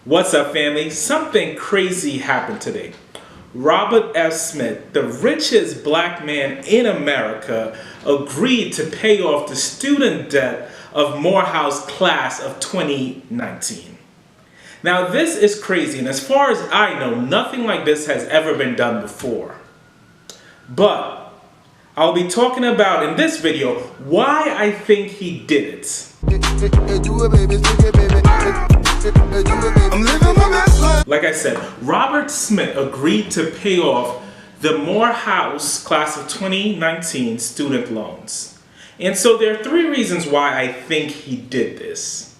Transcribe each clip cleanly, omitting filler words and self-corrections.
What's up, family? Something crazy happened today. Robert F. Smith, the richest black man in America, agreed to pay off the student debt of Morehouse class of 2019. Now, this is crazy, and as far as I know, nothing like this has ever been done before. But I'll be talking about in this video why I think he did it. Like I said, Robert Smith agreed to pay off the Morehouse class of 2019 student loans. And so there are three reasons why I think he did this.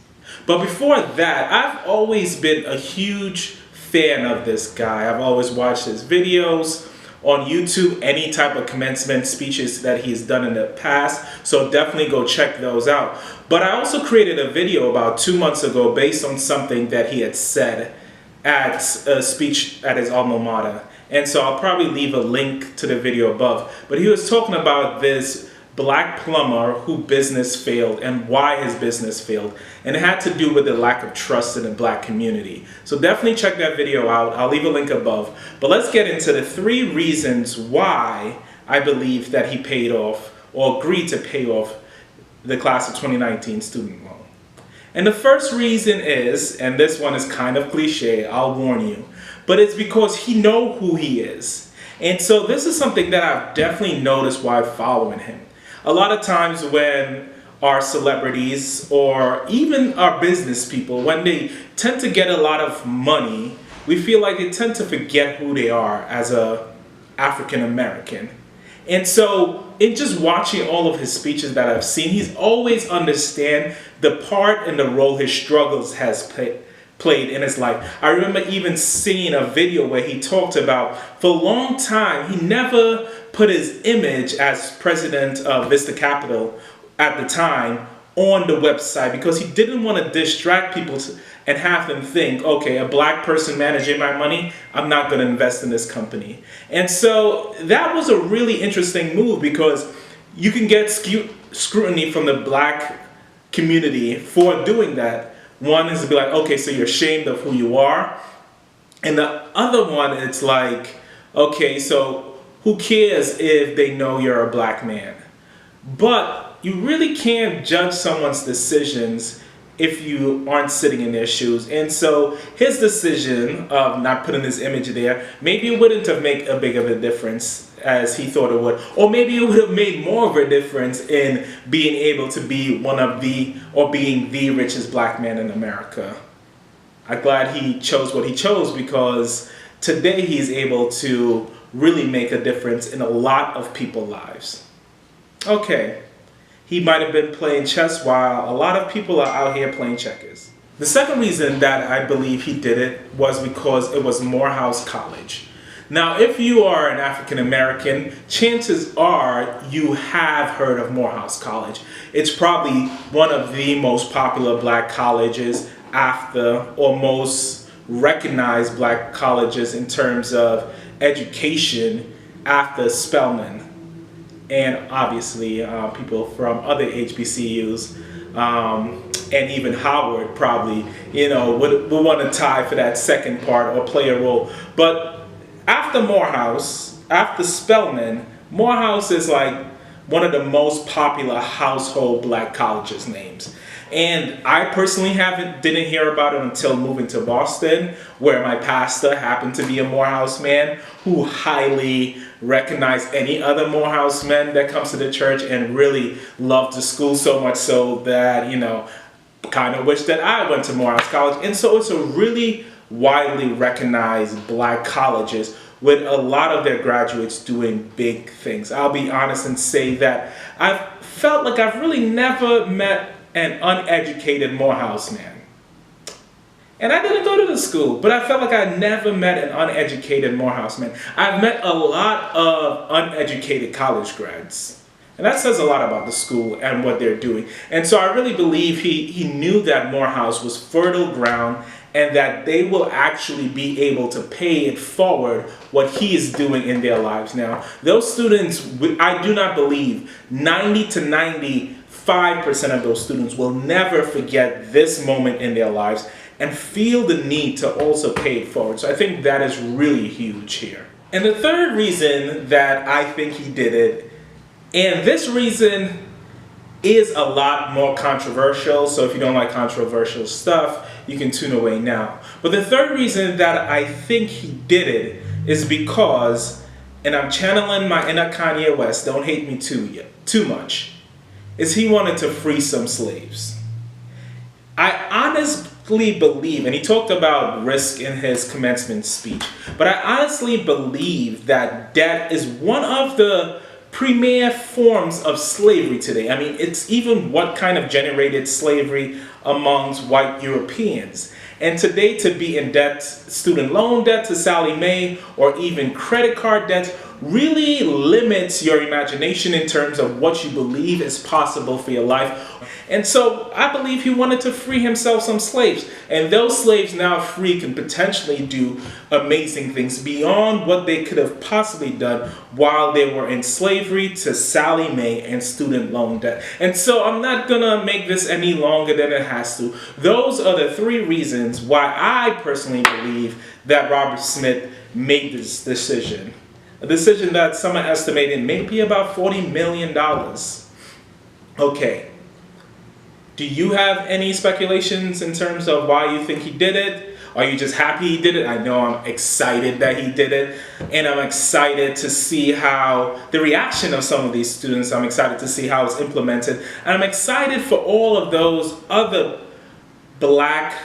But before that, I've always been a huge fan of this guy. I've always watched his videos on YouTube, any type of commencement speeches that he's done in the past, so definitely go check those out. But I also created a video about 2 months ago based on something that he had said at a speech at his alma mater, and so I'll probably leave a link to the video above. But he was talking about this black plumber whose business failed and why his business failed, and it had to do with the lack of trust in the black community. So definitely check that video out. I'll leave a link above. But let's get into the three reasons why I believe that he paid off or agreed to pay off the class of 2019 student loan. And the first reason is, and this one is kind of cliche, I'll warn you, but it's because he knows who he is. And so this is something that I've definitely noticed while following him. A lot of times when our celebrities or even our business people, when they tend to get a lot of money, we feel like they tend to forget who they are as a African American. And so in just watching all of his speeches that I've seen, he's always understand the part and the role his struggles has played in his life. I remember even seeing a video where he talked about, for a long time, he never put his image as president of Vista Capital at the time on the website because he didn't want to distract people and have them think, okay, a black person managing my money, I'm not going to invest in this company. And so that was a really interesting move because you can get scrutiny from the black community for doing that. One is to be like, okay, so you're ashamed of who you are. And the other one, it's like, okay, so who cares if they know you're a black man? But you really can't judge someone's decisions if you aren't sitting in their shoes. And so his decision of not putting his image there, maybe it wouldn't have made a big of a difference as he thought it would. Or maybe it would have made more of a difference in being able to be being the richest black man in America. I'm glad he chose what he chose because today he's able to really make a difference in a lot of people's lives. Okay. He might have been playing chess while a lot of people are out here playing checkers. The second reason that I believe he did it was because it was Morehouse College. Now, if you are an African American, chances are you have heard of Morehouse College. It's probably one of the most popular black colleges after, or most recognized black colleges in terms of education after Spelman. And obviously people from other HBCUs and even Howard probably, would want to tie for that second part or play a role. But after Morehouse, after Spelman, Morehouse is like one of the most popular household black colleges names. And I personally didn't hear about it until moving to Boston, where my pastor happened to be a Morehouse man who highly recognized any other Morehouse men that comes to the church and really loved the school so much so that, kind of wish that I went to Morehouse College. And so it's a really widely recognized black colleges with a lot of their graduates doing big things. I'll be honest and say that I've felt like I've really never met an uneducated Morehouse man. And I didn't go to the school, but I felt like I never met an uneducated Morehouse man. I've met a lot of uneducated college grads. And that says a lot about the school and what they're doing. And so I really believe he knew that Morehouse was fertile ground and that they will actually be able to pay it forward what he is doing in their lives. Now, those students, I do not believe 90 to 95% of those students will never forget this moment in their lives. and feel the need to also pay it forward. So I think that is really huge here. And the third reason that I think he did it, and this reason is a lot more controversial, so if you don't like controversial stuff, you can tune away now. But the third reason that I think he did it is because, and I'm channeling my inner Kanye West, don't hate me too much, is he wanted to free some slaves. I honestly believe, and he talked about risk in his commencement speech, but I honestly believe that debt is one of the premier forms of slavery today. I mean, it's even what kind of generated slavery amongst white Europeans. And today, to be in debt, student loan debt to Sally Mae, or even credit card debt, really limits your imagination in terms of what you believe is possible for your life. And so I believe he wanted to free himself some slaves. And those slaves now free can potentially do amazing things beyond what they could have possibly done while they were in slavery to Sally Mae and student loan debt. And so I'm not gonna make this any longer than it has to. Those are the three reasons why I personally believe that Robert Smith made this decision. A decision that some are estimating maybe about $40 million. Okay. Do you have any speculations in terms of why you think he did it? Are you just happy he did it? I know I'm excited that he did it, and I'm excited to see how the reaction of some of these students, I'm excited to see how it's implemented, and I'm excited for all of those other black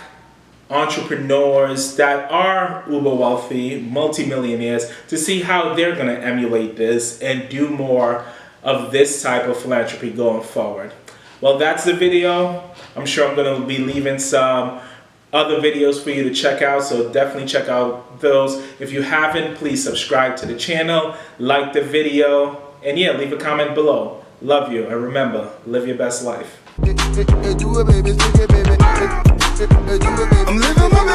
entrepreneurs that are uber wealthy, multimillionaires, to see how they're going to emulate this and do more of this type of philanthropy going forward. Well, that's the video. I'm sure I'm going to be leaving some other videos for you to check out, so definitely check out those. If you haven't, please subscribe to the channel, like the video, and yeah, leave a comment below. Love you, and remember, live your best life. I'm living my